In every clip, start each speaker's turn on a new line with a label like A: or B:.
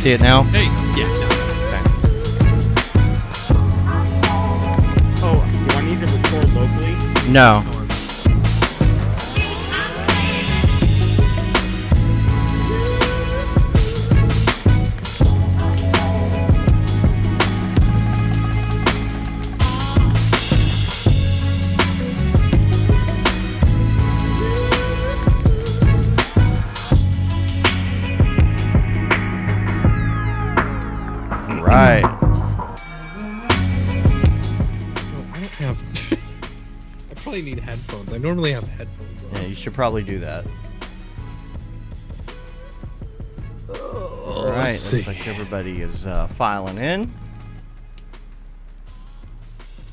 A: see it now?
B: Hey, yeah.
A: Okay.
C: Oh, do I need to record locally?
A: No. Right.
B: I don't have. I probably need headphones. I normally have headphones on.
A: Yeah, you should probably do that.
B: Oh,
A: Right.
B: let's
A: Looks
B: see.
A: like everybody is filing in.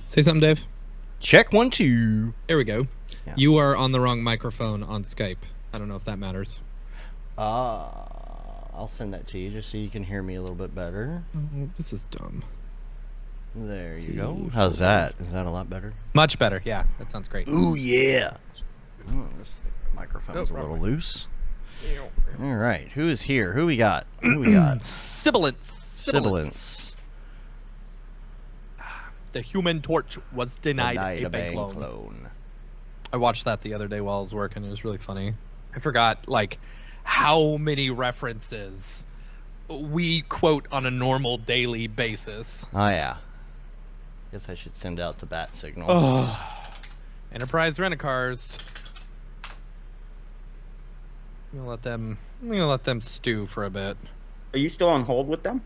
B: Say something, Dave.
A: Check 1, 2.
B: There we go.
A: Yeah.
B: You are on the wrong microphone on Skype. I don't know if that matters.
A: I'll send that to you just so you can hear me a little bit better.
B: Oh, this is dumb.
A: There
B: See
A: you go.
B: if
A: How's
B: it
A: that? Is that a lot better?
B: Much better. Yeah, that sounds great.
A: Ooh, yeah. Oh, this microphone's a
B: Oh,
A: little loose. All right. Who is here? Who we got? Who we got?
B: Sibilance. The Human Torch was denied a bank loan. I watched that the other day while I was working. It was really funny. I forgot, like, how many references we quote on a normal daily basis.
A: Oh, yeah. Guess I should send out the bat signal.
B: Enterprise Rent-A-Cars. I'm gonna let them stew for a bit.
C: Are you still on hold with them?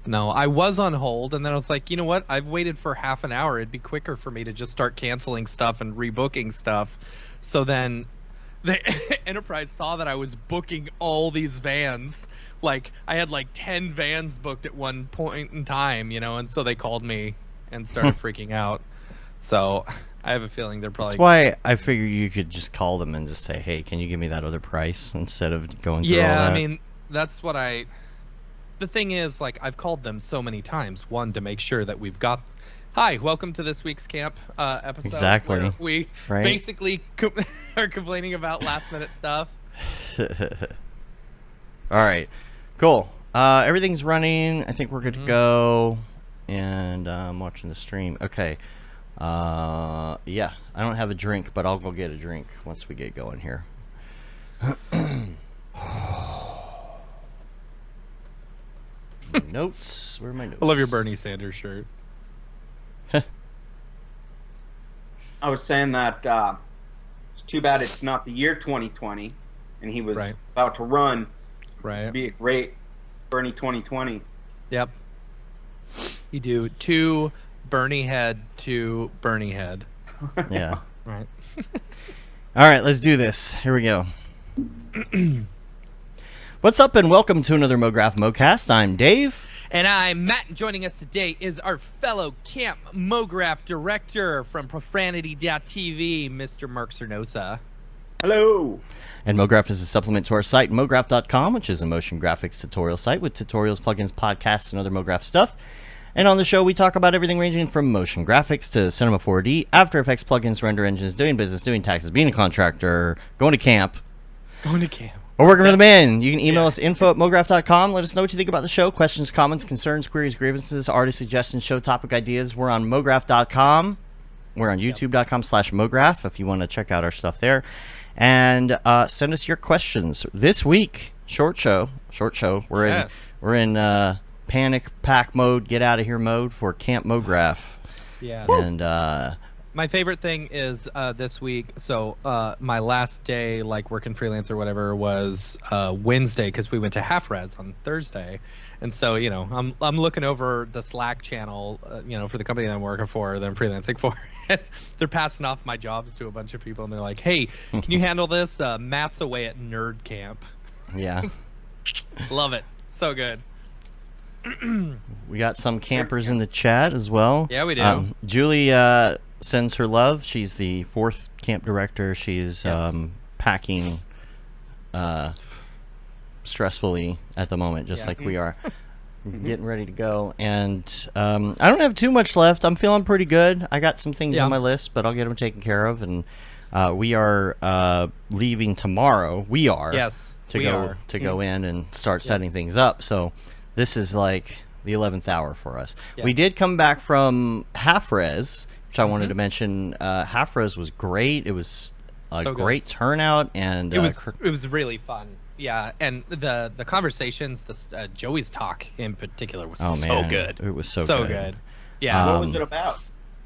B: No, I was on hold, and then I was like, you know what? I've waited for half an hour. It'd be quicker for me to just start canceling stuff and rebooking stuff. So then the Enterprise saw that I was booking all these vans. Like, I had like 10 vans booked at one point in time, you know, and so they called me and started freaking out. So I have a feeling they're probably...
A: That's why I figured you could just call them and just say, hey, can you give me that other price instead of going through all that?
B: Yeah, I mean, that's what I... The thing is, like, I've called them so many times. One, to make sure that we've got... Hi, welcome to this week's camp episode.
A: Exactly.
B: Where we
A: Right?
B: basically are complaining about last-minute stuff.
A: All right. Cool. Everything's running. I think we're good to go. And I'm watching the stream. Okay. Yeah. I don't have a drink, but I'll go get a drink once we get going here. Notes. Where are my notes?
B: I love your Bernie Sanders shirt.
C: I was saying that it's too bad it's not the year 2020, and he was
B: Right.
C: about to run.
B: Right.
C: It'd be a great Bernie 2020.
B: Yep. You do two Bernie head to Bernie head.
A: Yeah.
B: Right.
A: All right, let's do this. Here we go. What's up, and welcome to another Mograph Mocast. I'm Dave.
B: And I'm Matt, and joining us today is our fellow Camp Mograph director from Profanity.tv, Mr. Mark Cernosia.
C: Hello.
A: And Mograph is a supplement to our site, mograph.com, which is a motion graphics tutorial site with tutorials, plugins, podcasts, and other Mograph stuff. And on the show, we talk about everything ranging from motion graphics to Cinema 4D, After Effects, plugins, render engines, doing business, doing taxes, being a contractor, going to camp,
B: Going to camp.
A: or working for the man. You can email us info@mograph.com. Let us know what you think about the show. Questions, comments, concerns, queries, grievances, artist suggestions, show topic ideas. We're on mograph.com. We're on youtube.com/mograph if you want to check out our stuff there. And send us your questions. This week, short show. We're in panic pack mode, get out of here mode for Camp Mograph.
B: Yeah.
A: And
B: My favorite thing is this week. So my last day, like working freelance or whatever, was Wednesday because we went to Half Res on Thursday, and so you know I'm looking over the Slack channel, you know, for the company that I'm working for, that I'm freelancing for. They're passing off my jobs to a bunch of people, and they're like, "Hey, can you handle this? Matt's away at Nerd Camp."
A: yeah,
B: Love it, so good.
A: we got some campers in the chat as well.
B: Yeah, we do.
A: Julie sends her love. She's the 4th camp director. She's
B: Yes.
A: packing stressfully at the moment, just
B: Yeah.
A: like we are. Getting ready to go. And I don't have too much left. I'm feeling pretty good. I got some things
B: Yeah.
A: on my list, but I'll get them taken care of. And we are leaving tomorrow. We are.
B: Yes.
A: to go in and start setting things up. So this is like the 11th hour for us. Yeah. We did come back from Half Res, which I wanted to mention. Half Res was great. It was a great turnout, and
B: it was really fun. Yeah, and the conversations, Joey's talk in particular was so good.
A: It was so
B: good. Yeah.
C: What was it about?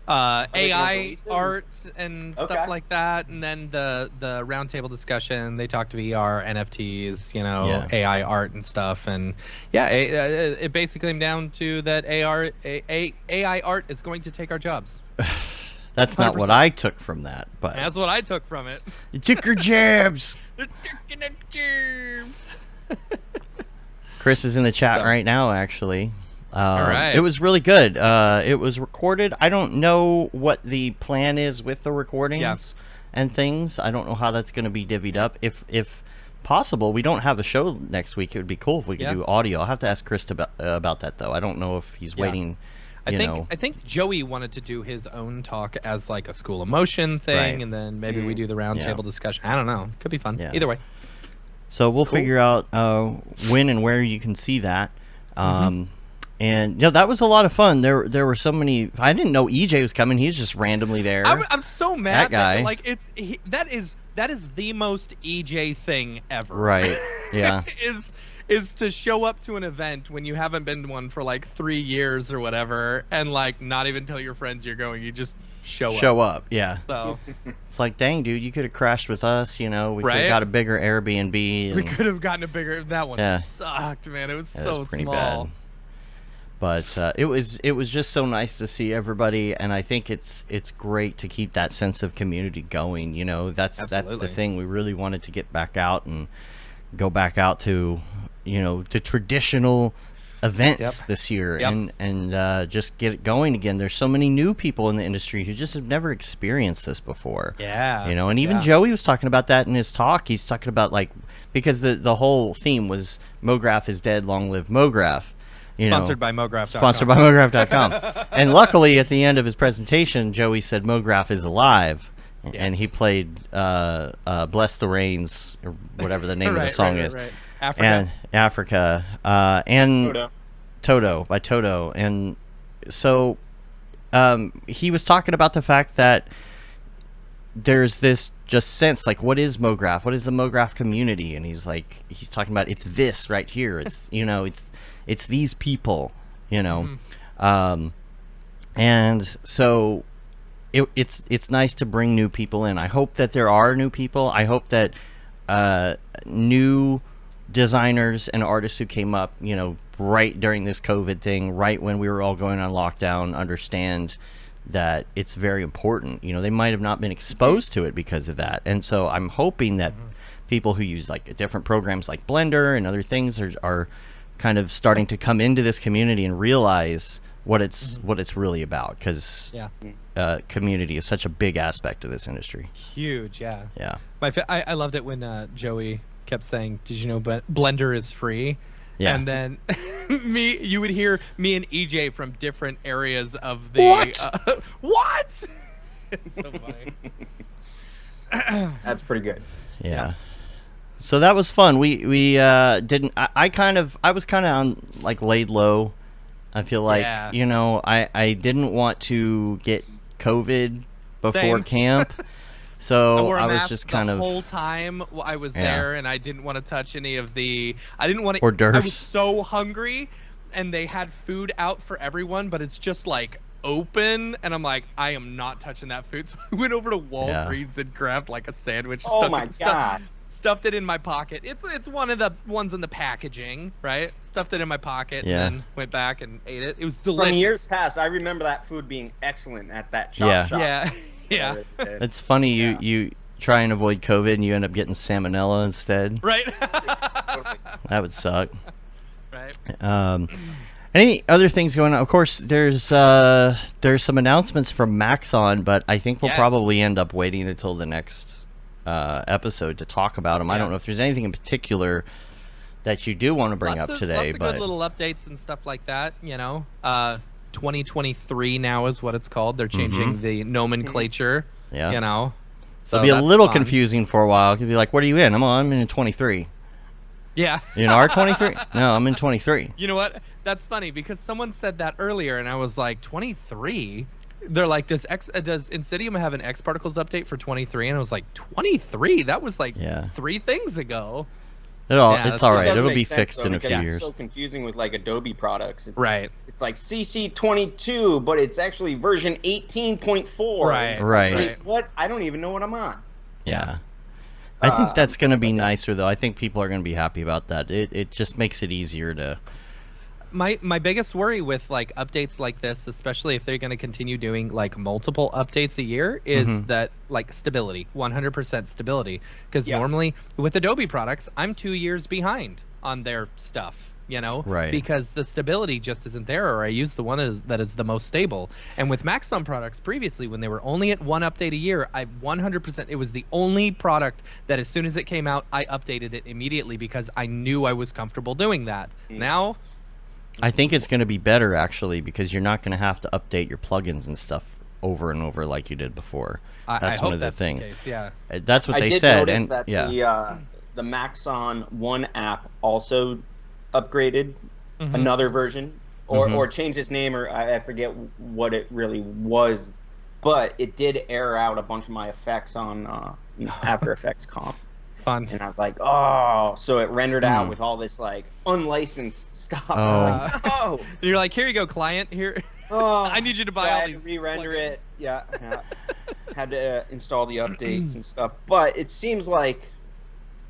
B: AI art and stuff like that, and then the roundtable discussion. They talked to VR, NFTs, AI art and stuff, and it basically came down to that AI art is going to take our jobs.
A: That's 100%. Not what I took from that, but
B: that's what I took from it.
A: You took your jabs.
B: They're taking the jabs.
A: Chris is in the chat right now, actually.
B: All right.
A: It was really good. It was recorded. I don't know what the plan is with the recordings and things. I don't know how that's going to be divvied up. If possible, we don't have a show next week. It would be cool if we could do audio. I'll have to ask Chris about that, though. I don't know if he's waiting.
B: I think Joey wanted to do his own talk as like a School of Motion thing, and then maybe we do the roundtable discussion. I don't know. Could be fun. Yeah. Either way.
A: So we'll figure out when and where you can see that. And that was a lot of fun. There were so many. I didn't know EJ was coming. He's just randomly there.
B: I'm so mad.
A: That guy.
B: That is the most EJ thing ever.
A: Right. Yeah.
B: is to show up to an event when you haven't been to one for like 3 years or whatever, and like not even tell your friends you're going. You just show up.
A: Yeah.
B: So
A: it's like, dang, dude, you could have crashed with us. We could have got a bigger Airbnb.
B: We could have gotten a bigger. That one sucked, man. It was so
A: pretty
B: small.
A: Bad. But it was just so nice to see everybody, and I think it's great to keep that sense of community going. That's the thing. We really wanted to get back out and go back out to the traditional events this year and just get it going again. There's so many new people in the industry who just have never experienced this before. And even Joey was talking about that in his talk. He's talking about because the whole theme was Mograph is dead, long live Mograph.
B: Sponsored by Mograph.com.
A: Sponsored by Mograph.com. And luckily, at the end of his presentation, Joey said Mograph is alive. Yes. And he played Bless the Rains, or whatever the name of the song is.
B: Right.
A: Africa. And Toto, by Toto. And so he was talking about the fact that there's this just sense, what is Mograph? What is the Mograph community? And he's talking about it's this right here. It's, it's these people, and so it's nice to bring new people in. I hope that there are new people. I hope that new designers and artists who came up, right during this COVID thing, right when we were all going on lockdown, understand that it's very important. They might have not been exposed to it because of that, and so I'm hoping that people who use different programs like Blender and other things are kind of starting to come into this community and realize what it's really about, because community is such a big aspect of this industry.
B: Huge. I loved it when Joey kept saying, did you know Blender is free? And then you would hear me and EJ from different areas of the what? It's so funny.
C: That's pretty good.
A: Yeah. So that was fun. We didn't. I was kind of on laid low. I feel like I didn't want to get COVID before camp, so I was just kind of
B: the whole time I was there, and I didn't want to touch any of the. I didn't want to.
A: Hors d'oeuvres.
B: I was so hungry, and they had food out for everyone, but it's just open, and I'm like, I am not touching that food. So I went over to Walgreens and grabbed a sandwich.
C: Oh my god.
B: Stuffed it in my pocket. It's one of the ones in the packaging, right? Stuffed it in my pocket and then went back and ate it. It was delicious.
C: From years past, I remember that food being excellent at that chop shop.
B: Yeah.
A: It's funny you try and avoid COVID and you end up getting salmonella instead.
B: Right.
A: That would suck.
B: Right.
A: Any other things going on? Of course, there's some announcements from Maxon, but I think we'll probably end up waiting until the next episode to talk about them. I don't know if there's anything in particular that you do want to bring up today,
B: but good little updates and stuff like that. 2023 now is what it's called. They're changing the nomenclature.
A: So it'll be a little confusing for a while. It could be like, what are you in? I'm in 23.
B: Yeah.
A: You in R23? No, I'm in 23.
B: You know what? That's funny because someone said that earlier, and I was like, 23? They're like, does Insidium have an X Particles update for 23? And I was like, 23? That was like 3 things ago.
A: It's all right.
C: It
A: It'll be
C: make sense,
A: fixed
C: though,
A: in a few
C: because
A: years.
C: It's so confusing with like Adobe products.
B: Right.
C: It's like CC22, but it's actually version 18.4.
A: Right.
C: Like, what? I don't even know what I'm on.
A: Yeah. I think that's going to be nicer, though. I think people are going to be happy about that. It just makes it easier to...
B: My biggest worry with like updates like this, especially if they're going to continue doing like multiple updates a year, is that like stability, 100% stability. Because normally with Adobe products, I'm 2 years behind on their stuff, you know,
A: right?
B: Because the stability just isn't there, or I use the one that is the most stable. And with Maxon products previously, when they were only at 1 update a year, I 100%, it was the only product that as soon as it came out, I updated it immediately because I knew I was comfortable doing that. Now,
A: I think it's going to be better, actually, because you're not going to have to update your plugins and stuff over and over like you did before.
B: That's
A: one of the
B: that's
A: things.
B: The case, yeah.
A: That's what
C: I
A: they
C: did
A: said.
C: notice
A: And
C: that the Maxon One app also upgraded another version, or changed its name, or I forget what it really was, but it did air out a bunch of my effects on After Effects Comp.
B: Fun.
C: And I was like, oh, so it rendered out with all this like unlicensed stuff. I was like,
B: And you're like, here you go, client. Here, I need you to buy all these.
C: Re-render it. Yeah. Had to install the updates and stuff. But it seems like,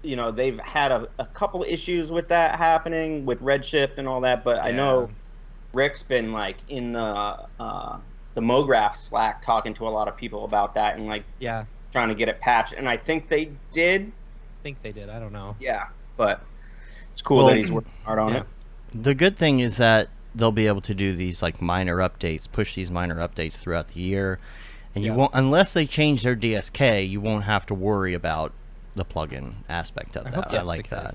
C: you know, they've had a couple issues with that happening with Redshift and all that. But I know Rick's been like in the Mograph Slack talking to a lot of people about that and like trying to get it patched. And I think they did.
B: I don't know.
C: Yeah, but it's cool that he's working hard on it.
A: The good thing is that they'll be able to do these like minor updates, push these minor updates throughout the year, and you won't, unless they change their DSK, you won't have to worry about the plugin aspect of that. I like that.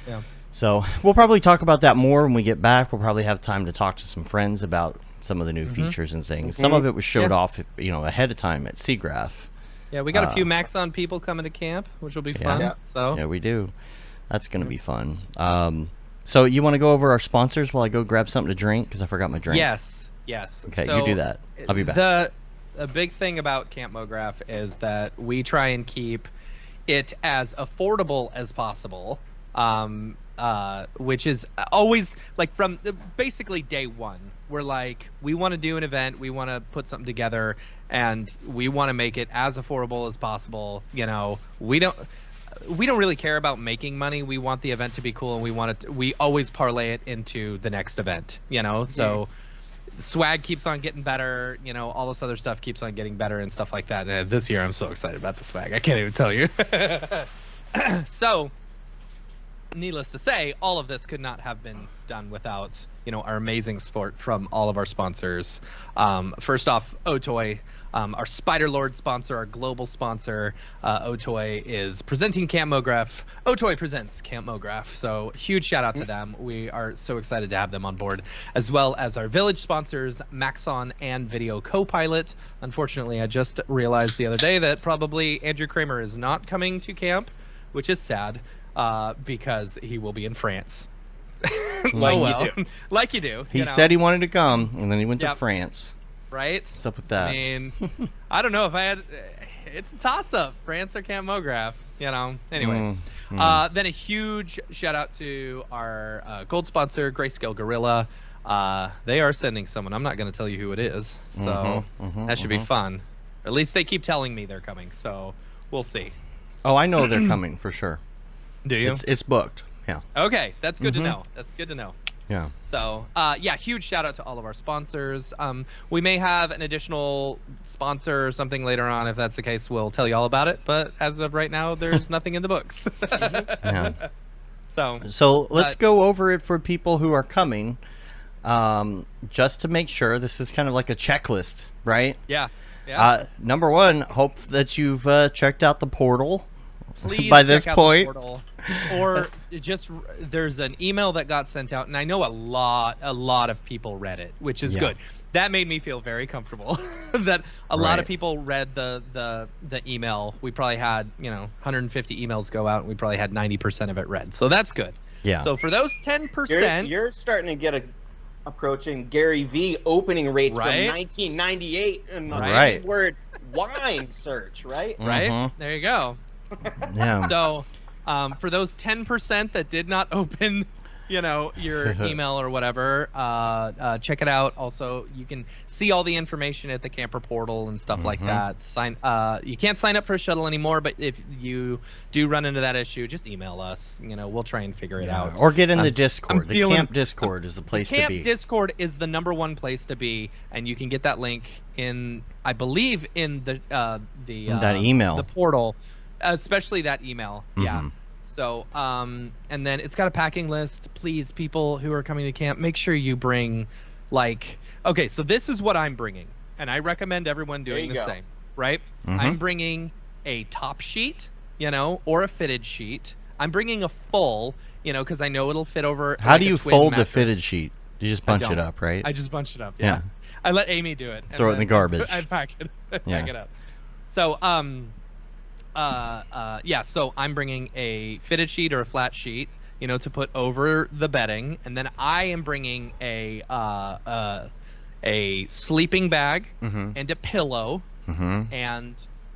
B: Yeah.
A: So we'll probably talk about that more when we get back. We'll probably have time to talk to some friends about some of the new features and things. Some of it was showed off, you know, ahead of time at SIGGRAPH.
B: Yeah, we got a few Maxon people coming to camp, which will be fun.
C: Yeah.
B: So
A: yeah, we do. That's going to be fun. So you want to go over our sponsors while I go grab something to drink? Because I forgot my drink.
B: Yes.
A: Okay,
B: so
A: you do that. I'll be back.
B: The big thing about Camp Mograph is that we try and keep it as affordable as possible, which is always like from basically day one. We're like, we want to do an event, we want to put something together, and we want to make it as affordable as possible. You know, we don't really care about making money. We want the event to be cool, and we always parlay it into the next event. You know, so swag keeps on getting better. You know, all this other stuff keeps on getting better and stuff like that. And this year, I'm so excited about the swag. I can't even tell you. So, needless to say, all of this could not have been done without, you know, our amazing support from all of our sponsors. First off, Otoy, our Spider Lord sponsor, our global sponsor. Otoy is presenting Camp Mograph. Otoy presents Camp Mograph. So huge shout out to them. We are so excited to have them on board, as well as our village sponsors, Maxon and Video Copilot. Unfortunately, I just realized the other day that probably Andrew Kramer is not coming to camp, which is sad, because he will be in France. Like you do.
A: He said he wanted to come, and then he went to France.
B: Right?
A: What's up with that?
B: I mean, I don't know if I had. It's a toss-up, France or Camp Mograph. You know. Anyway, then a huge shout out to our gold sponsor, Grayscale Gorilla. They are sending someone. I'm not going to tell you who it is, so that should be fun. At least they keep telling me they're coming, so we'll see.
A: Oh, I know they're coming for sure.
B: Do you?
A: It's booked. Yeah.
B: Okay, that's good to know. That's good to know.
A: Yeah.
B: So, yeah, huge shout out to all of our sponsors. We may have an additional sponsor or something later on. If that's the case, we'll tell you all about it. But as of right now, there's nothing in the books.
A: Yeah.
B: So
A: let's go over it for people who are coming, just to make sure. This is kind of like a checklist, right?
B: Yeah.
A: Number one, hope that you've checked out the portal.
B: Please
A: by this
B: check out
A: point,
B: the portal. Or just there's an email that got sent out, and I know a lot of people read it, which is good. That made me feel very comfortable that a lot of people read the email. We probably had 150 emails go out, and we probably had 90% of it read, so that's good.
A: Yeah.
B: So for those 10%,
C: you're starting to get approaching Gary V opening rates
B: Right?
C: from 1998 in the
A: Right.
C: keyword wine search, right?
B: right?
A: Mhm.
B: There you go.
A: Yeah.
B: So, for those 10% that did not open, your email or whatever, check it out. Also, you can see all the information at the camper portal and stuff like that. You can't sign up for a shuttle anymore, but if you do run into that issue, just email us. We'll try and figure it out.
A: Or get in the Discord.
B: I'm
A: The
B: feeling-
A: camp Discord is the place to
B: Camp
A: be.
B: Discord is the #1 place to be, and you can get that link in, I believe, in that
A: email.
B: the portal, especially that email. Yeah.
A: Mhm.
B: So, and then it's got a packing list. Please, people who are coming to camp, make sure you bring, okay, so this is what I'm bringing, and I recommend everyone doing the same, right?
A: Mhm.
B: I'm bringing a top sheet, or a fitted sheet. I'm bringing a full, because I know it'll fit over.
A: How
B: like
A: do
B: a
A: you
B: twin
A: fold the
B: mattress.
A: fitted sheet? You just bunch it
B: don't.
A: up, right?
B: I just bunch it up.
A: Yeah.
B: Yeah. I let Amy do it. and
A: Throw it in the
B: then
A: garbage.
B: I pack it.
A: Yeah.
B: Pack it up. So so I'm bringing a fitted sheet or a flat sheet, to put over the bedding, and then I am bringing a sleeping bag
A: Mhm.
B: and a pillow
A: Mhm.
B: and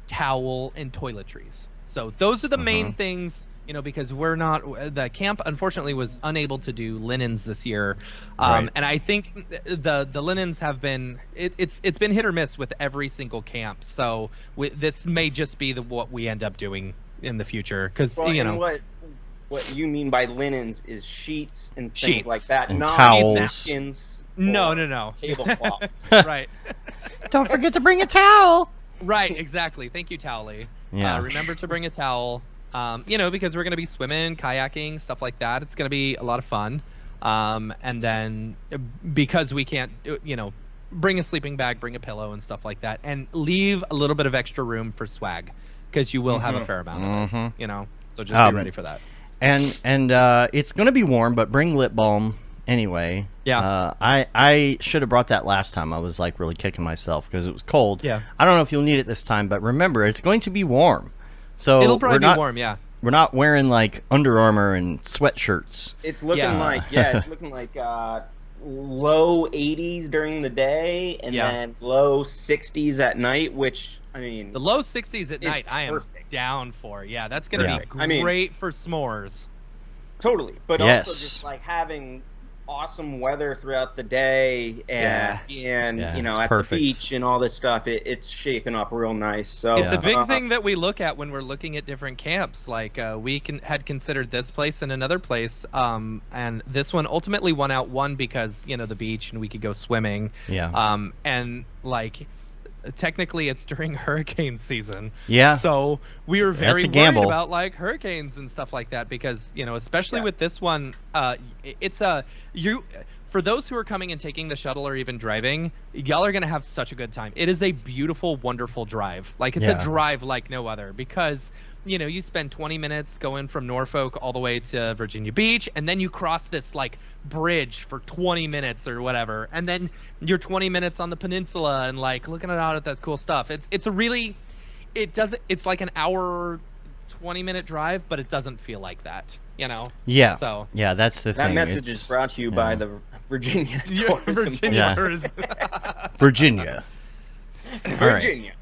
B: towel and toiletries. So those are the main things, because the camp unfortunately was unable to do linens this year.
A: Right.
B: And I think the linens have been, it's been hit or miss with every single camp. So this may just be what we end up doing in the future. Cause
C: And what you mean by linens is sheets and things
B: Sheets.
C: like that,
A: And
C: not
A: towels.
C: napkins.
B: No.
C: or tablecloths.
B: Right.
A: Don't forget to bring a towel.
B: Right. Exactly. Thank you, Towley.
A: Yeah.
B: Remember to bring a towel. Because we're going to be swimming, kayaking, stuff like that. It's going to be a lot of fun. And then because we can't, bring a sleeping bag, bring a pillow and stuff like that, and leave a little bit of extra room for swag, because you will have a fair amount of it, so just be ready for that.
A: And it's gonna be warm, but bring lip balm anyway.
B: Yeah.
A: I should have brought that last time. I was really kicking myself because it was cold.
B: Yeah.
A: I don't know if you'll need it this time, but remember, it's going to be warm. So
B: It'll probably be warm, yeah.
A: We're not wearing Under Armour and sweatshirts.
C: It's looking
B: Yeah.
C: like low 80s during the day and then low 60s at night, which
B: the low 60s at night I am
C: perfect.
B: down for. Yeah, that's going to
A: Yeah.
B: be great for s'mores.
C: Totally. But
A: Yes.
C: also just having awesome weather throughout the day and at
A: perfect.
C: the beach and all this stuff, it's shaping up real nice. So
B: It's a big thing that we look at when we're looking at different camps. We had considered this place and another place, and this one ultimately won out because the beach and we could go swimming.
A: Yeah.
B: And technically it's during hurricane season.
A: Yeah.
B: So we were very
A: That's a
B: worried
A: gamble.
B: about hurricanes and stuff like that, because especially with this one, for those who are coming and taking the shuttle or even driving, y'all are gonna have such a good time. It is a beautiful, wonderful drive. It's a drive like no other, because you spend 20 minutes going from Norfolk all the way to Virginia Beach, and then you cross this bridge for 20 minutes or whatever, and then you're 20 minutes on the peninsula and looking out at that cool stuff. It's like an hour 20-minute drive, but it doesn't feel like that,
A: Yeah.
B: So
A: yeah, that's the
C: that
A: thing.
C: message is brought to you by the Virginia Tourism
B: Virginia
A: Yeah.
B: tourism.
A: Virginia.
C: Board.
A: All right.
C: Virginia.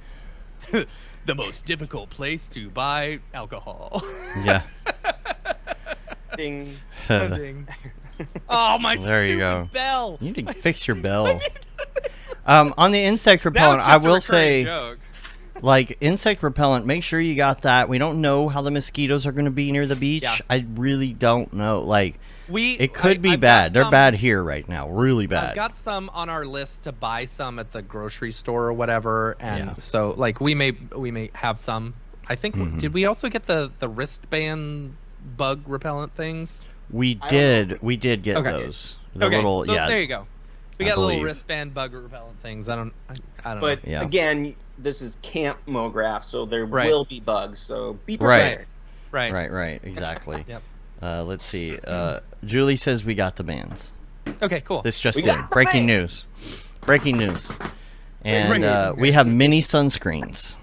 B: The most difficult place to buy alcohol.
A: Yeah.
C: Ding.
B: Ding. Oh, my
A: There you
B: stupid
A: go.
B: bell.
A: You need to fix your bell. On the insect
B: That was
A: repellent,
B: just
A: I
B: a
A: will
B: recurring
A: say,
B: joke.
A: insect repellent, make sure you got that. We don't know how the mosquitoes are going to be near the beach.
B: Yeah.
A: I really don't know. It could be
B: I've got
A: bad. They're
B: some-
A: bad here right now. Really bad.
B: I've got some on our list to buy some at the grocery store or whatever, and
A: Yeah.
B: so we may have some. I think did we also get the wristband bug repellent things?
A: We
C: I
A: did get
B: Okay.
A: those. The
B: Okay,
A: little,
B: so there you go. We
A: I
B: got
A: believe.
B: little wristband bug repellent things. I don't
C: But
B: know.
A: Yeah.
C: again, this is Camp Mograph, so there
B: Right.
C: will be bugs. So be
A: Right.
C: prepared.
B: Right.
A: Right, exactly.
B: Yep.
A: Let's see. Julie says we got the bands.
B: Okay, cool.
A: This just
C: We
A: in.
C: got the
A: Breaking
C: bands.
A: news. Breaking news. And
B: Breaking
A: we have mini sunscreens.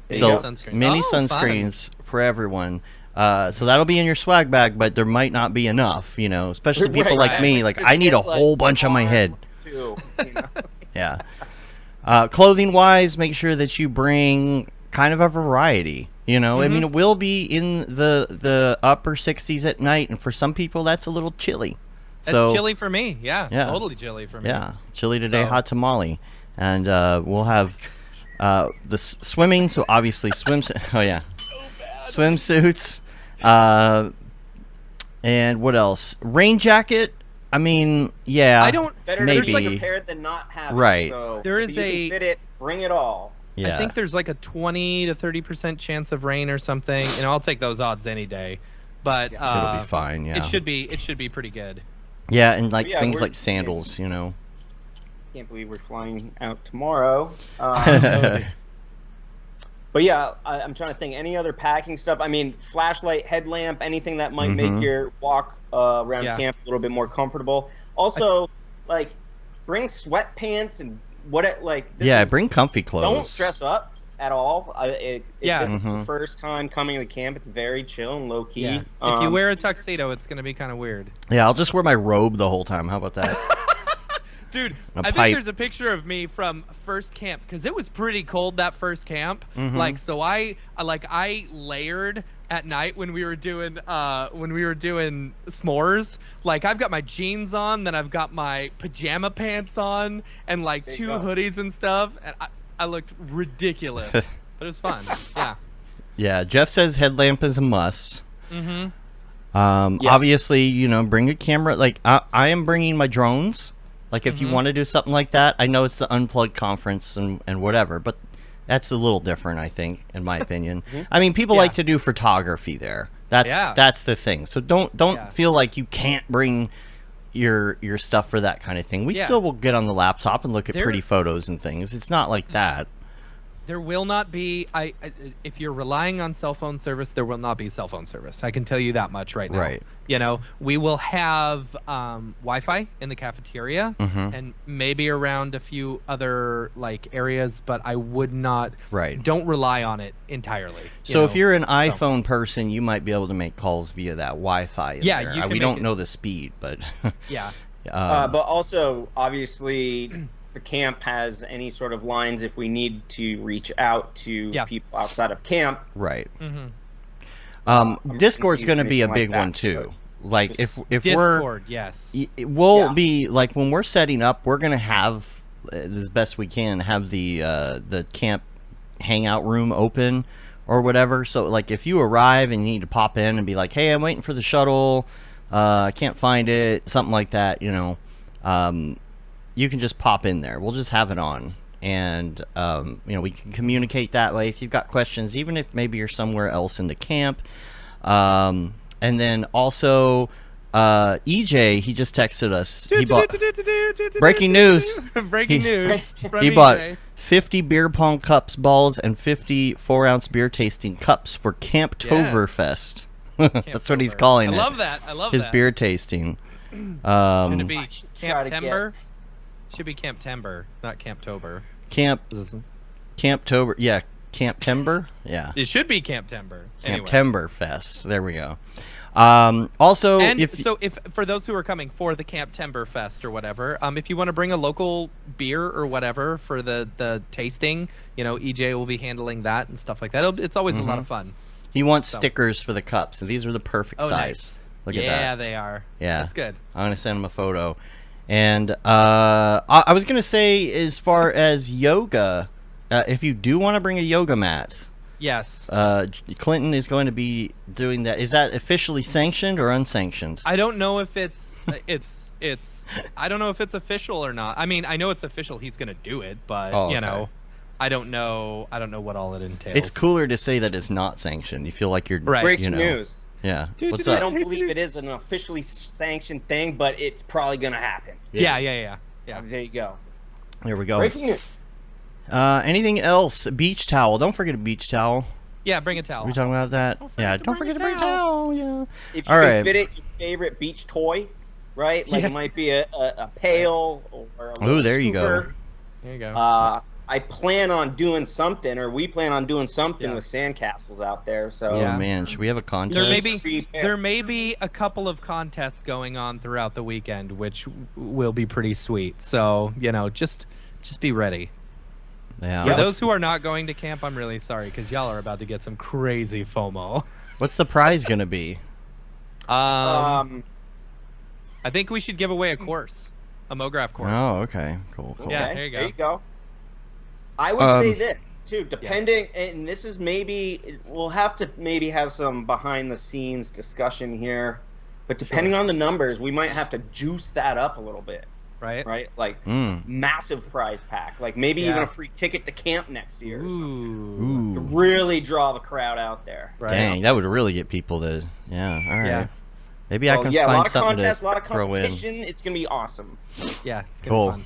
C: There you
A: So
C: go.
B: Sunscreen.
A: mini
B: Oh, fun.
A: sunscreens for everyone. So that'll be in your swag bag, but there might not be enough, you know, especially people
C: Right.
A: like me. Like,
C: Just
A: I need a
C: get, like,
A: whole bunch on my head.
C: Too, you know?
A: Yeah. Clothing wise, make sure that you bring kind of a variety. You know, I mean, it will be in the upper 60s at night, and for some people, that's a little chilly.
B: That's chilly for me. Yeah, totally chilly for me.
A: Yeah, chilly today,
B: So-
A: hot tamale, and we'll have the swimming. So obviously, Oh yeah, swimsuits. And what else? Rain jacket. I mean, yeah.
B: I don't.
C: Better
A: Maybe.
C: to be prepared than not have
A: Right.
C: it. So
B: There
C: if
B: is
C: you
B: a-
C: can fit it, bring it all.
A: Yeah.
B: I think there's like a 20 to 30% chance of rain or something. And I'll take those odds any day. But
A: it'll be fine. Yeah.
B: It should be pretty good.
A: Yeah, and like
C: Yeah,
A: things
C: we're-
A: like sandals. You know.
C: Can't believe we're flying out tomorrow. But yeah, I'm trying to think. Any other packing stuff? I mean, flashlight, headlamp, anything that might make your walk around
B: Yeah.
C: camp a little bit more comfortable. Also, like, bring sweatpants and this
A: Bring comfy clothes.
C: Don't dress up at all. This is the
A: Mhm.
C: first time coming to camp. It's very chill and low key.
B: Yeah. If you wear a tuxedo, it's gonna be kind of weird.
A: Yeah, I'll just wear my robe the whole time. How about that?
B: Dude,
A: A
B: I
A: pipe.
B: think there's a picture of me from first camp because it was pretty cold that first camp.
A: Mhm.
B: Like, so I layered at night when we were doing s'mores. Like, I've got my jeans on, then I've got my pajama pants on, and like
C: There you
B: 2
C: go.
B: hoodies and stuff, and I looked ridiculous, but it was fun. Yeah.
A: Yeah, Jeff says headlamp is a must.
B: Mm-hmm.
C: Yeah.
A: Obviously, you know, bring a camera. Like, I am bringing my drones. Like, if you want to do something like that, I know it's the Unplugged conference and whatever, but that's a little different, I think, in my opinion. I mean, people
B: Yeah.
A: like to do photography there. That's the thing. So don't
B: Yeah.
A: feel like you can't bring your stuff for that kind of thing. We
B: Yeah.
A: still will get on the laptop and look at
B: There-
A: pretty photos and things. It's not like that.
B: There will not be. If you're relying on cell phone service, there will not be cell phone service. I can tell you that much right now.
A: Right.
B: You know, we will have Wi-Fi in the cafeteria
A: Mhm.
B: and maybe around a few other like areas, but I would not.
A: Right.
B: Don't rely on it entirely.
A: So if you're an iPhone person, you might be able to make calls via that Wi-Fi.
B: Yeah,
A: there.
B: you can
A: we
B: make
A: don't
B: it-
A: know the speed, but
B: yeah,
C: But also, obviously, the camp has any sort of lines if we need to reach out to
B: Yeah.
C: people outside of camp.
A: right.
B: mm-hmm.
A: Discord's
C: confused
A: going to be a
C: anything
A: big
C: like
A: one
C: that,
A: too. Like if we're
B: Discord, yes.
A: we'll
C: Yeah.
A: be like when we're setting up, we're gonna have as best we can have the camp hangout room open or whatever. So like if you arrive and you need to pop in and be like, hey, I'm waiting for the shuttle, I can't find it, something like that, you know, you can just pop in there. We'll just have it on. And you know, we can communicate that way if you've got questions, even if maybe you're somewhere else in the camp. And then also, EJ, he just texted us. He bought breaking news.
B: Breaking news. from
A: He bought
B: EJ.
A: 50 beer pong cups, balls, and 50 4-ounce beer tasting cups for Camp Toverfest. That's what he's
B: Camptober.
A: calling it.
B: I love that. I love
A: His
B: that.
A: beer tasting.
B: Should it
C: I
B: be
C: should try
B: Camp
C: to get-
B: Timber? Should be Camp Timber, not Camptober.
A: Camp Tober. Yeah, Camp Timber. Yeah.
B: It should be Camp Timber.
A: Camp
B: Anyway.
A: Timber Fest. There we go. Also,
B: And
A: if
B: if for those who are coming for the Camp Timber Fest or whatever, if you want to bring a local beer or whatever for the tasting, you know, EJ will be handling that and stuff like that. It's always a lot of fun.
A: he wants stickers for the cups, and these are the perfect
B: Oh,
A: size.
B: nice.
A: Look
B: Yeah,
A: at that.
B: they are.
A: Yeah.
B: That's good.
A: I'm gonna send him a photo. And I was gonna say, as far as yoga, if you do want to bring a yoga mat,
B: Yes.
A: Clinton is going to be doing that. Is that officially sanctioned or unsanctioned?
B: I don't know if it's I don't know if it's official or not. I mean, I know it's official. He's gonna do it, but
A: Oh,
B: you
A: okay.
B: know, I don't know what all it entails.
A: It's cooler to say that it's not sanctioned. You feel like you're
B: Right.
C: Breaking
A: you know.
C: news.
A: Yeah. What's
C: I
A: up?
C: don't believe it is an officially sanctioned thing, but it's probably going to happen.
B: Yeah.
C: There you go.
A: There we go.
C: Breaking news.
A: Anything else? Beach towel. Don't forget a beach towel.
B: Yeah, bring a towel.
A: Are we talking about that? Yeah. Don't forget to bring a towel. Yeah.
C: If you
A: All
C: can
A: right.
C: fit it, your favorite beach toy, right? Like
B: Yeah.
C: it might be a pail or a
A: Ooh,
C: little
A: there you go.
C: scooper.
B: There you go.
C: I plan on doing something, or we plan on doing something
B: Yeah.
C: with sandcastles out there. So
A: Oh
B: Yeah.
A: man, should we have a contest?
B: There may be a couple of contests going on throughout the weekend, which will be pretty sweet. So just be ready.
A: Yeah.
B: For those who are not going to camp, I'm really sorry because y'all are about to get some crazy FOMO.
A: What's the prize gonna be?
B: I think we should give away a course, a Mograph course.
A: Oh, okay, cool.
B: Yeah,
C: okay,
B: there you go.
C: I would say this too, depending, and this is maybe we'll have to maybe have some behind the scenes discussion here, but depending on the numbers, we might have to juice that up a little bit. Right? Like massive prize pack, like maybe even a free ticket to camp next year. Or something. To really draw the crowd out there.
B: Right.
A: Dang, that would really get people to. Yeah. All right.
B: Yeah.
A: Maybe I can
C: a
A: find
C: lot of
A: something
C: contests,
A: to
C: a lot of
A: throw in.
C: competition. It's gonna be awesome.
B: Yeah, it's gonna
A: Cool.
B: be fun.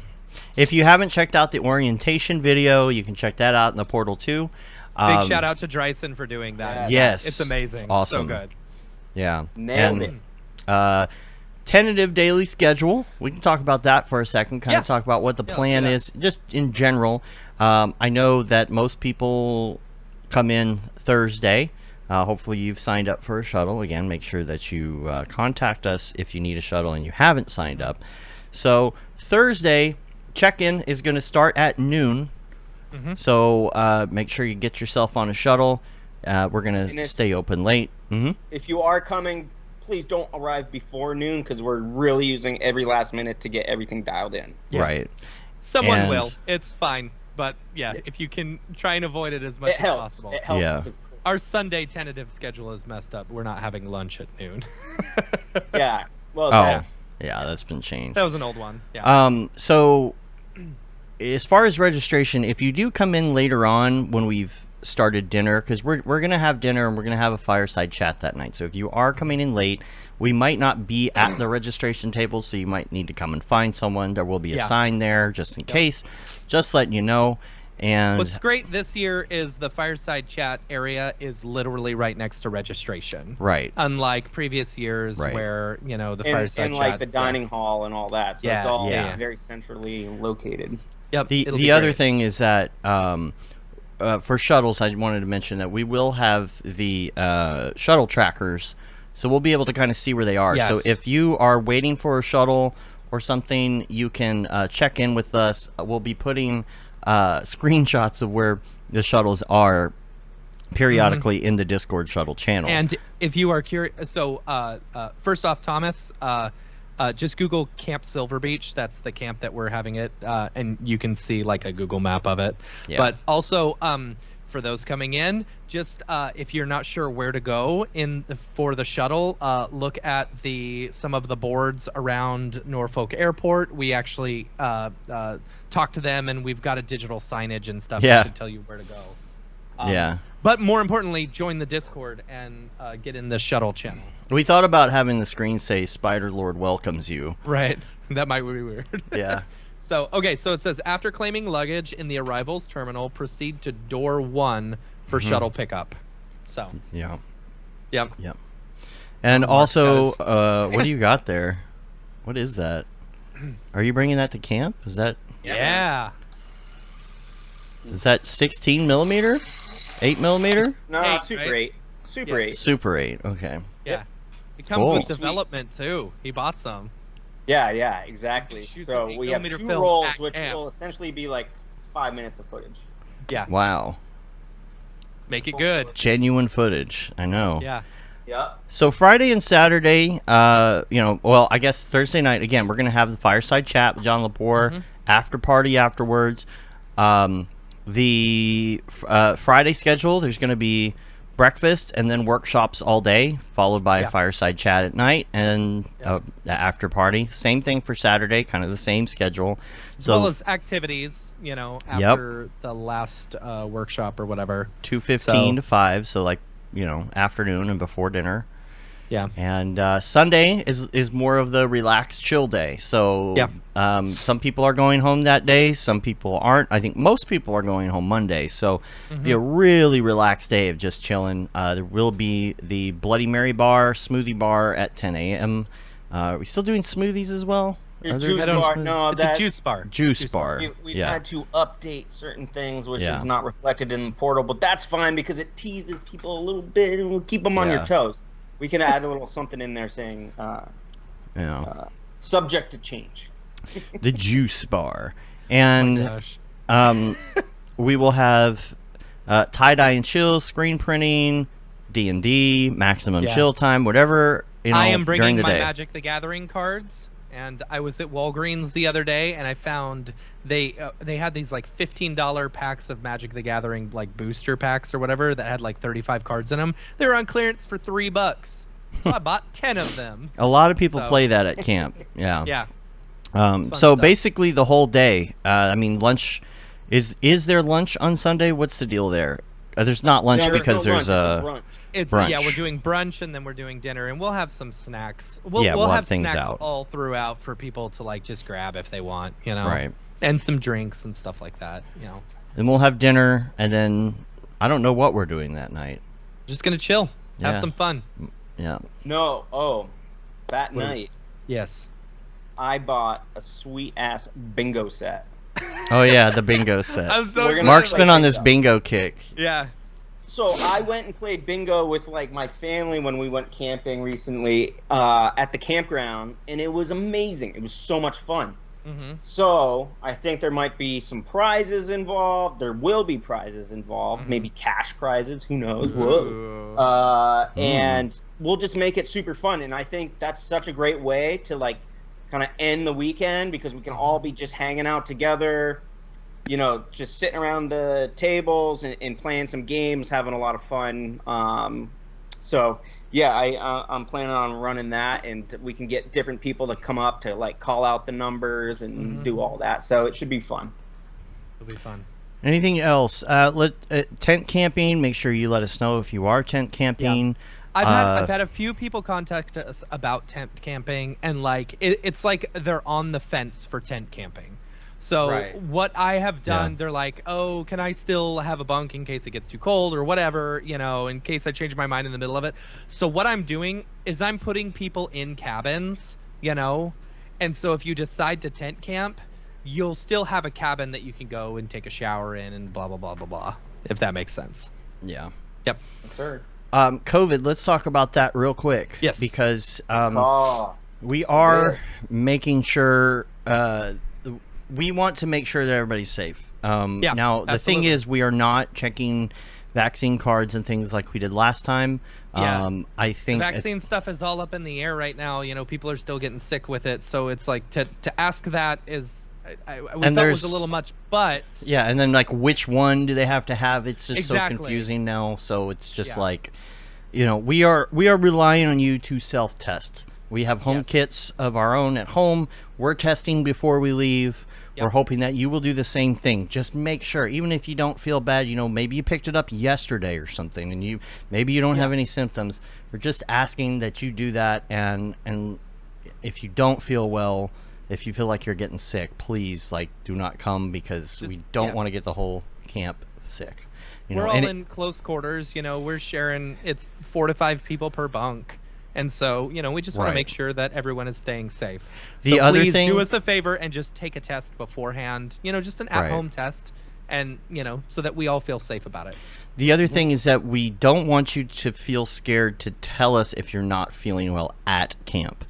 A: If you haven't checked out the orientation video, you can check that out in the portal too.
B: Big shout out to Dryson for doing that.
A: Yes,
B: It's amazing.
A: It's awesome.
B: So good.
A: Yeah.
C: Nailed it.
A: Tentative daily schedule. We can talk about that for a second. Kind of
B: Yeah.
A: talk about what the plan is, just in general. I know that most people come in Thursday. Hopefully you've signed up for a shuttle. Again, make sure that you contact us if you need a shuttle and you haven't signed up. So Thursday, check-in is going to start at noon. So make sure you get yourself on a shuttle. We're going to stay open late.
C: If you are coming, please don't arrive before noon because we're really using every last minute to get everything dialed in.
B: Yeah.
A: Right.
B: Someone
A: And-
B: will. It's fine. But if you can try and avoid it as much
C: It
B: as
C: helps.
B: possible.
C: It helps.
A: Yeah.
B: Our Sunday tentative schedule is messed up. We're not having lunch at noon.
C: Yeah. Well,
A: Oh, yeah, that's been changed.
B: That was an old one. Yeah.
A: So as far as registration, if you do come in later on when we've started dinner, because we're going to have dinner and we're going to have a fireside chat that night. So if you are coming in late, we might not be at the registration table, so you might need to come and find someone. There will be a sign there just in case. Just letting you know. And
B: what's great this year is the fireside chat area is literally right next to registration.
A: Right.
B: Unlike previous years where, the fireside
C: and
B: chat.
C: like the dining hall and all that. So
B: Yeah,
C: it's all
B: yeah.
C: very centrally located.
B: Yep.
A: The other thing is that for shuttles, I wanted to mention that we will have the shuttle trackers, so we'll be able to kind of see where they are.
B: Yes.
A: So if you are waiting for a shuttle or something, you can check in with us. We'll be putting screenshots of where the shuttles are periodically in the Discord shuttle channel.
B: And if you are curious, so first off, Thomas, just Google Camp Silver Beach. That's the camp that we're having it, and you can see like a Google map of it.
A: Yeah.
B: But also, for those coming in, just if you're not sure where to go for the shuttle, look at some of the boards around Norfolk Airport. We actually talk to them, and we've got a digital signage and stuff that should tell you where to go.
A: Yeah.
B: But more importantly, join the Discord and get in the shuttle channel.
A: We thought about having the screen say Spider Lord welcomes you.
B: Right. That might be weird.
A: Yeah.
B: So it says, after claiming luggage in the arrivals terminal, proceed to door 1 for shuttle pickup. So.
A: Yeah.
B: Yep.
A: Yep. And also, what do you got there? What is that? Are you bringing that to camp? Is that?
B: Yeah.
A: Is that 16 millimeter? 8 millimeter?
C: No,
B: 8,
C: Super
B: right?
C: 8. Super 8.
A: Super 8. Okay.
B: Yeah. It comes
A: Cool.
B: with development too. He bought some.
C: Yeah, exactly.
B: Shoot
C: So
B: some
C: we have
B: 8mm
C: 2
B: film
C: rolls,
B: at
C: which
B: camp.
C: will essentially be like 5 minutes of footage.
B: Yeah.
A: Wow.
B: Make it good.
A: Genuine footage. I know.
B: Yeah.
C: Yeah.
A: So Friday and Saturday, I guess Thursday night, again, we're going to have the fireside chat with John Lepore, after party afterwards. The Friday schedule, there's going to be breakfast and then workshops all day, followed by a fireside chat at night and the after party. Same thing for Saturday, kind of the same schedule.
B: As well as activities, after the last workshop or whatever.
A: 2:15 to 5, so afternoon and before dinner.
B: Yeah.
A: And Sunday is more of the relaxed, chill day. So some people are going home that day. Some people aren't. I think most people are going home Monday. So be a really relaxed day of just chilling. There will be the Bloody Mary bar, smoothie bar at 10 a.m. Are we still doing smoothies as well?
C: The
A: Are there
C: juice
A: juice
C: bar,
A: bars?
C: no,
B: It's a juice bar.
A: Juice bar.
C: We've
A: Yeah.
C: had to update certain things, which
A: Yeah.
C: is not reflected in the portal, but that's fine because it teases people a little bit and will keep them on your
A: Yeah.
C: toes. We can add a little something in there saying
A: Yeah.
C: subject to change.
A: The juice bar.
B: Oh
A: And
B: my gosh.
A: we will have tie-dye and chill, screen printing, D&D, maximum
B: Yeah.
A: chill time, whatever,
B: I am
A: during
B: bringing
A: the
B: my
A: day.
B: Magic the Gathering cards, and I was at Walgreens the other day, and I found they had these like $15 packs of Magic the Gathering like booster packs or whatever that had like 35 cards in them. They were on clearance for $3, so I bought 10 of them.
A: A lot of people
B: So-
A: play that at camp. Yeah.
B: Yeah.
A: So
B: fun stuff.
A: basically the whole day. I mean, lunch is there lunch on Sunday? What's the deal there? There's not lunch
C: No,
A: because
C: no
A: there's
C: lunch,
A: a.
C: brunch.
B: It's
A: Brunch.
B: yeah, we're doing brunch and then we're doing dinner, and we'll have some snacks. We'll
A: Yeah, we'll have
B: have
A: things
B: snacks
A: out.
B: all throughout for people to like just grab if they want, you know.
A: Right.
B: And some drinks and stuff like that, you know.
A: Then we'll have dinner, and then I don't know what we're doing that night.
B: Just gonna chill,
A: Yeah.
B: have some fun.
A: Yeah.
C: No, that
B: What-
C: night
B: Yes.
C: I bought a sweet ass bingo set.
A: Oh yeah, the bingo set.
B: I'm so
C: We're gonna-
A: Mark's been on this
C: bingo.
A: bingo kick.
B: Yeah.
C: So I went and played bingo with like my family when we went camping recently at the campground, and it was amazing. It was so much fun.
B: Mm-hmm.
C: So I think there might be some prizes involved. There will be prizes involved,
B: Mhm.
C: maybe cash prizes. Who knows? Whoa. And we'll just make it super fun. And I think that's such a great way to like kind of end the weekend because we can all be just hanging out together, you know, just sitting around the tables and playing some games, having a lot of fun. So yeah, I'm planning on running that, and we can get different people to come up to like call out the numbers and
B: Mhm.
C: do all that. So it should be fun.
B: It'll be fun.
A: Anything else? Tent camping. Make sure you let us know if you are tent camping.
B: I've had a few people contact us about tent camping, and like it's like they're on the fence for tent camping. So
C: Right.
B: what I have done,
A: Yeah.
B: they're like, oh, can I still have a bunk in case it gets too cold or whatever, you know, in case I change my mind in the middle of it. So what I'm doing is I'm putting people in cabins, you know, and so if you decide to tent camp, you'll still have a cabin that you can go and take a shower in and blah, blah, blah, blah, blah, if that makes sense.
A: Yeah.
B: Yep.
C: Sure.
A: COVID. Let's talk about that real quick.
B: Yes.
A: Because
C: Oh,
A: we are making sure. We want to make sure that everybody's safe.
B: Yeah,
A: Now, the thing
B: absolutely.
A: is, we are not checking vaccine cards and things like we did last time.
B: Yeah.
A: I
B: The
A: think
B: vaccine stuff is all up in the air right now. You know, people are still getting sick with it. So it's like to ask that is, I we
A: And
B: thought was
A: there's-
B: a little much, but
A: yeah, and then like which one do they have to have? It's just
B: Exactly.
A: so confusing now. So it's just
B: Yeah.
A: like, you know, we are relying on you to self-test. We have home
B: Yes.
A: kits of our own at home. We're testing before we leave.
B: Yep.
A: We're hoping that you will do the same thing. Just make sure, even if you don't feel bad, you know, maybe you picked it up yesterday or something, and maybe you don't have any symptoms. We're just asking that you do that, and if you don't feel well, if you feel like you're getting sick, please like do not come because we don't
B: yeah.
A: want to get the whole camp sick. You
B: we're
A: know,
B: all
A: and
B: in close quarters. You know, we're sharing. It's 4 to 5 people per bunk. And so, you know, we just want
A: Right.
B: to make sure that everyone is staying safe.
A: The
B: So
A: other
B: please
A: thing-
B: do us a favor and just take a test beforehand. You know, just an at-home test, and you know, so that we all feel safe about it.
A: The other thing is that we don't want you to feel scared to tell us if you're not feeling well at camp.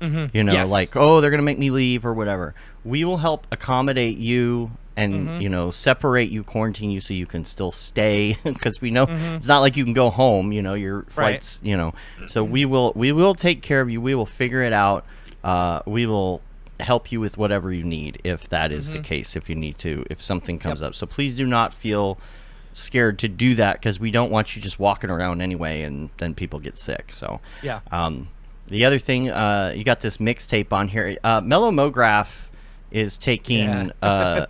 B: Mm-hmm.
A: You know,
B: Yes.
A: like, oh, they're going to make me leave or whatever. We will help accommodate you and,
B: Mhm.
A: you know, separate you, quarantine you so you can still stay because we know
B: Mhm.
A: it's not like you can go home, you know, your
B: Right.
A: flights, you know. So we will take care of you. We will figure it out. We will help you with whatever you need if that is the
B: Mhm.
A: case, if you need to, if something comes up. So please do not feel scared to do that because we don't want you just walking around anyway and then people get sick. So
B: Yeah.
A: the other thing, you got this mixtape on here. Mellow Mograph is taking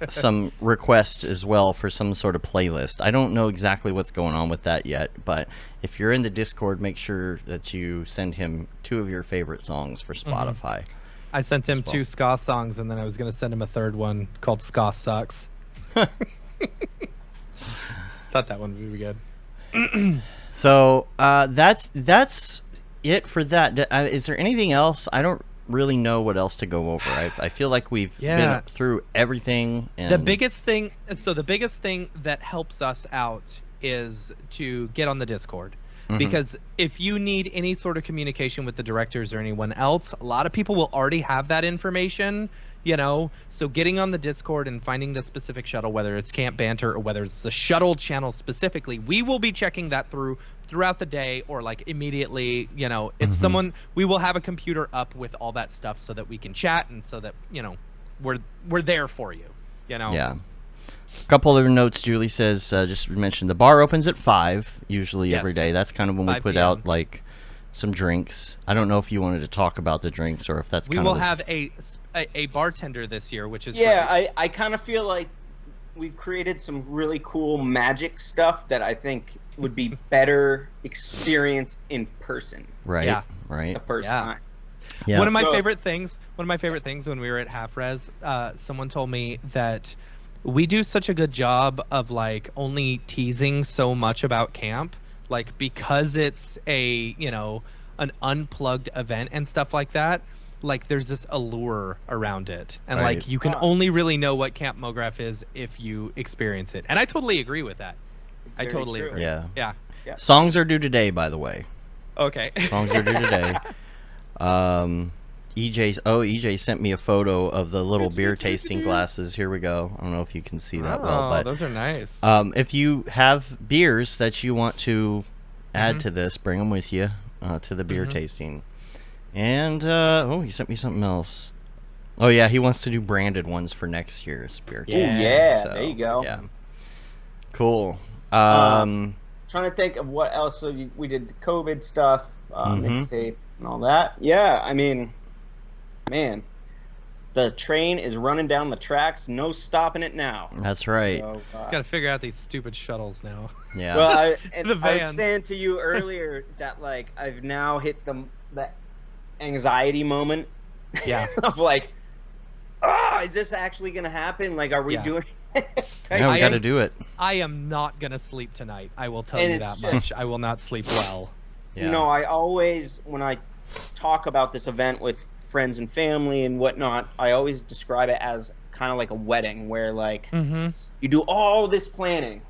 A: some requests as well for some sort of playlist. I don't know exactly what's going on with that yet, but if you're in the Discord, make sure that you send him 2 of your favorite songs for Spotify.
B: I sent him
A: as well.
B: 2 ska songs, and then I was going to send him a third one called Ska Sucks. Thought that one would be good.
A: So that's it for that. Is there anything else? I don't really know what else to go over. I feel like we've been through everything. And
B: the biggest thing that helps us out is to get on the Discord. Because if you need any sort of communication with the directors or anyone else, a lot of people will already have that information, you know. So getting on the Discord and finding the specific shuttle, whether it's Camp Banter or whether it's the shuttle channel specifically, we will be checking that throughout the day, or like immediately, you know, if we will have a computer up with all that stuff so that we can chat, and so that, you know, we're there for you, you know.
A: Yeah. A couple other notes. Julie says, just mentioned the bar opens at 5 usually every day. That's kind of when we put out like some drinks. I don't know if you wanted to talk about the drinks or if that's
B: we will have a bartender this year, which is
C: great. I kind of feel like we've created some really cool magic stuff that I think would be better experienced in person.
A: Right.
B: Yeah.
A: Right.
C: The first time.
A: Yeah.
B: One of my favorite things when we were at Half Res, someone told me that we do such a good job of like only teasing so much about camp, like because it's a, you know, an unplugged event and stuff like that. Like there's this allure around it, and like you can only really know what Camp Mograph is if you experience it. And I totally agree with that. I totally agree.
A: Yeah.
B: Yeah.
A: Songs are due today, by the way.
B: Okay.
A: Songs are due today. EJ sent me a photo of the little beer tasting glasses. Here we go. I don't know if you can see that well, but
B: those are nice.
A: If you have beers that you want to add to this, bring them with you to the beer tasting. And he sent me something else. Oh yeah, he wants to do branded ones for next year's beer tasting.
C: So, there you go.
A: Yeah. Cool.
C: Trying to think of what else. So we did the COVID stuff, mixtape and all that. Yeah, I mean, man, the train is running down the tracks. No stopping it now.
A: That's right.
B: So, just got to figure out these stupid shuttles now.
A: Yeah.
C: Well, I was saying to you earlier that like I've now hit the anxiety moment.
B: Yeah.
C: Of like, is this actually gonna happen? Like, are we doing?
A: Yeah, we got to do it.
B: I am not gonna sleep tonight. I will tell you that much. I will not sleep well.
A: Yeah.
C: You know, I always, when I talk about this event with friends and family and whatnot, I always describe it as kind of like a wedding where, like, you do all this planning,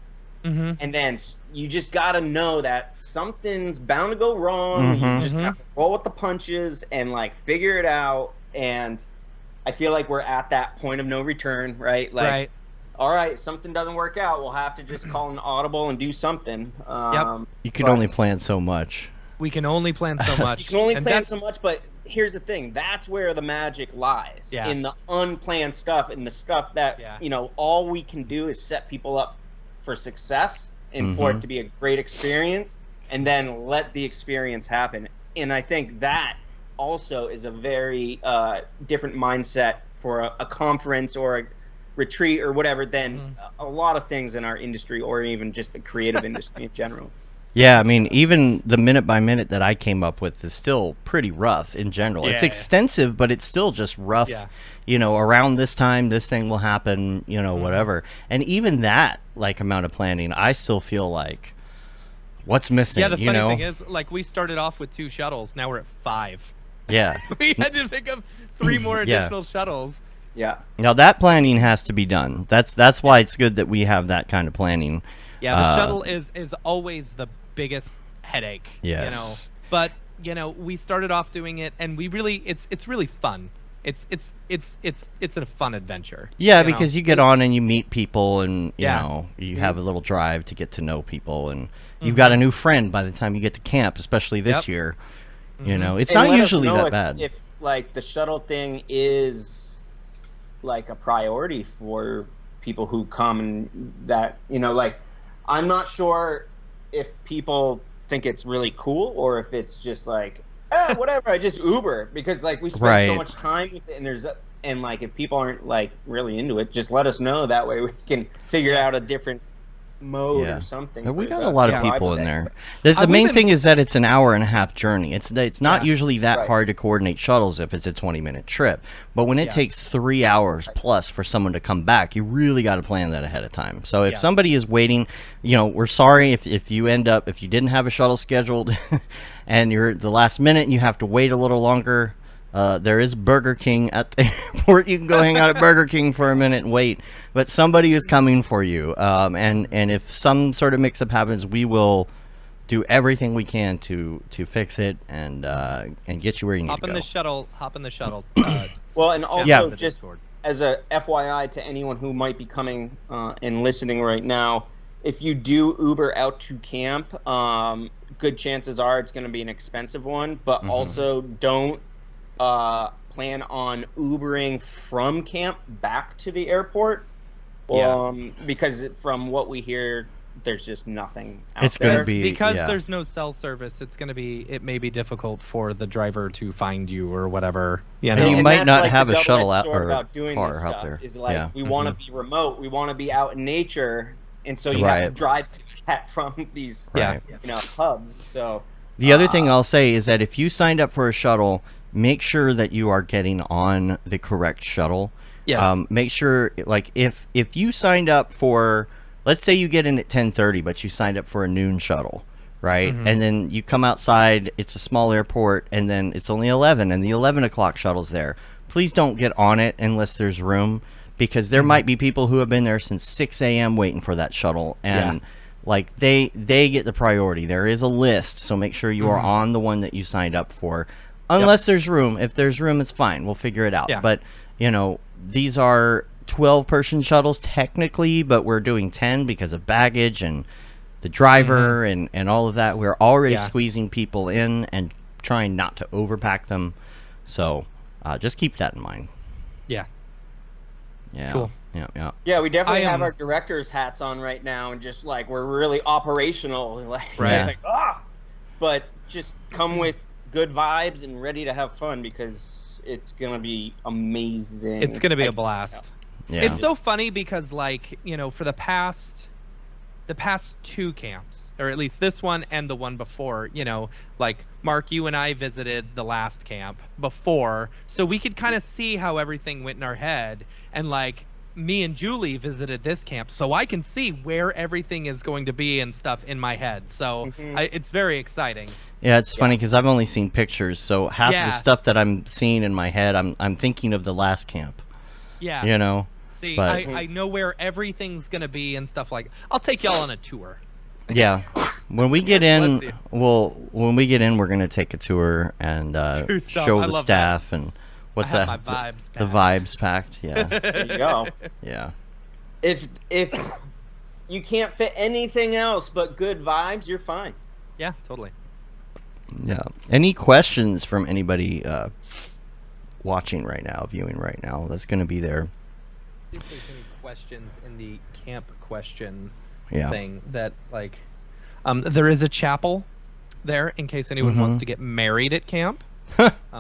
C: and then you just got to know that something's bound to go wrong. You just have to roll with the punches and, like, figure it out. And I feel like we're at that point of no return, right? Like, all right, something doesn't work out, we'll have to just call an audible and do something.
A: You can only plan so much.
B: We can only plan so much.
C: You can only plan so much, but here's the thing. That's where the magic lies.
B: Yeah.
C: In the unplanned stuff, and the stuff that, you know, all we can do is set people up for success and for it to be a great experience, and then let the experience happen. And I think that also is a very different mindset for a conference or a retreat or whatever than a lot of things in our industry, or even just the creative industry in general.
A: Yeah, I mean, even the minute by minute that I came up with is still pretty rough in general. It's extensive, but it's still just rough. You know, around this time, this thing will happen, you know, whatever. And even that, like, amount of planning, I still feel like, what's missing,
B: the funny thing is, like, we started off with 2 shuttles. Now we're at 5.
A: Yeah.
B: We had to pick up 3 more additional shuttles.
C: Yeah.
A: Now, that planning has to be done. That's why it's good that we have that kind of planning.
B: Yeah, the shuttle is always the biggest headache.
A: Yes.
B: You know, but you know, we started off doing it, and we really, it's really fun. It's a fun adventure.
A: Yeah, because you get on and you meet people, and you know, you have a little drive to get to know people, and you've got a new friend by the time you get to camp, especially this year. You know, it's not usually that bad.
C: If like the shuttle thing is like a priority for people who come, and that, you know, like, I'm not sure if people think it's really cool or if it's just like, whatever, I just Uber, because like we spend so much time with it, and like if people aren't like really into it, just let us know. That way we can figure out a different mode or something.
A: We got a lot of people in there. The main thing is that it's an hour and a half journey. It's not usually that hard to coordinate shuttles if it's a 20-minute trip. But when it takes 3 hours plus for someone to come back, you really got to plan that ahead of time. So if somebody is waiting, you know, we're sorry if you didn't have a shuttle scheduled and you're at the last minute and you have to wait a little longer. There is Burger King at the airport. You can go hang out at Burger King for a minute and wait. But somebody is coming for you. And if some sort of mix-up happens, we will do everything we can to fix it and get you where you need to go.
B: Hop in the shuttle.
C: Well, and also
A: Yeah.
C: just as a FYI to anyone who might be coming and listening right now, if you do Uber out to camp, good chances are it's going to be an expensive one. But also don't plan on Ubering from camp back to the airport. Because from what we hear, there's just nothing out
A: It's going
C: there.
A: to be
B: because there's no cell service. It may be difficult for the driver to find you or whatever. You know,
A: And you might
C: that's
A: not
C: like
A: have
C: the
A: a shuttle
C: double-edged
A: out
C: sword
A: or
C: about doing
A: car
C: this
A: out
C: stuff,
A: there.
C: is like
A: Yeah.
C: we want to be remote, we want to be out in nature, and so you have to drive to that from these hubs. So
A: the other thing I'll say is that if you signed up for a shuttle, make sure that you are getting on the correct shuttle.
B: Yes.
A: Make sure, like, if you signed up for, let's say you get in at 10:30, but you signed up for a noon shuttle, right? And then you come outside, it's a small airport, and then it's only 11, and the 11 o'clock shuttle's there. Please don't get on it unless there's room, because there might be people who have been there since 6 a.m. waiting for that shuttle, and like they get the priority. There is a list, so make sure you are on the one that you signed up for, unless there's room. If there's room, it's fine. We'll figure it out.
B: Yeah.
A: But these are 12-person shuttles technically, but we're doing 10 because of baggage and the driver and all of that. We're already squeezing people in and trying not to overpack them. So just keep that in mind.
B: Yeah.
A: Yeah.
B: Cool.
A: Yeah.
C: yeah, we definitely have our director's hats on right now, and just like we're really operational, like but just come with good vibes and ready to have fun, because it's gonna be amazing.
B: It's gonna be a blast.
A: Yeah.
B: It's so funny because, like, for the past 2 camps, or at least this one and the one before, like Mark, you and I visited the last camp before, so we could kind of see how everything went in our head, and like me and Julie visited this camp, so I can see where everything is going to be and stuff in my head. So it's very exciting.
A: Yeah, it's funny because I've only seen pictures, so half of the stuff that I'm seeing in my head, I'm thinking of the last camp.
B: Yeah. See, I know where everything's gonna be and stuff like. I'll take y'all on a tour.
A: Yeah, when we get in, we're gonna take a tour and show the staff and what's that?
B: My vibes.
A: The vibes packed. Yeah.
C: There you go.
A: Yeah.
C: If you can't fit anything else but good vibes, you're fine.
B: Yeah, totally.
A: Yeah. Any questions from anybody watching right now, viewing right now? That's going to be there.
B: If there's any questions in the camp question
A: Yeah.
B: thing that, like, there is a chapel there in case anyone wants to get married at camp,